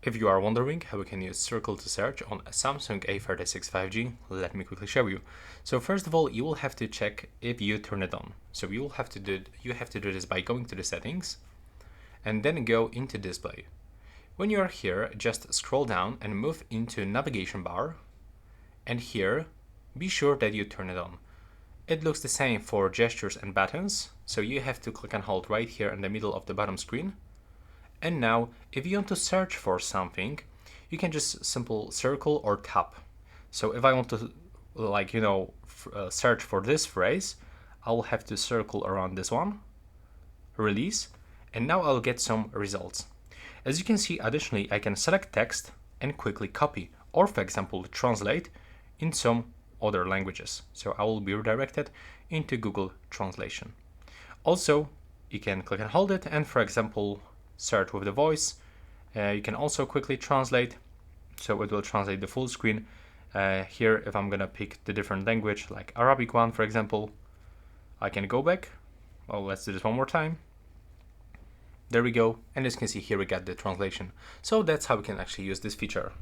If you are wondering how we can use circle to search on a Samsung A36 5G, let me quickly show you. So first of all, you will have to check if you turn it on. So you have to do this by going to the settings and then go into display. When you are here, just scroll down and move into navigation bar, and here be sure that you turn it on. It looks the same for gestures and buttons, so you have to click and hold right here in the middle of the bottom screen. And now, if you want to search for something, you can just simple circle or tap. So if I want to, search for this phrase, I will have to circle around this one, release, and now I'll get some results. As you can see, additionally, I can select text and quickly copy, or for example, translate in some other languages. So I will be redirected into Google Translation. Also, you can click and hold it and, for example, search with the voice. You can also quickly translate, so it will translate the full screen. Here, if I'm gonna pick the different language, like Arabic one, for example, I can go back. Well, let's do this one more time. There we go, and as you can see here we got the translation. So that's how we can actually use this feature.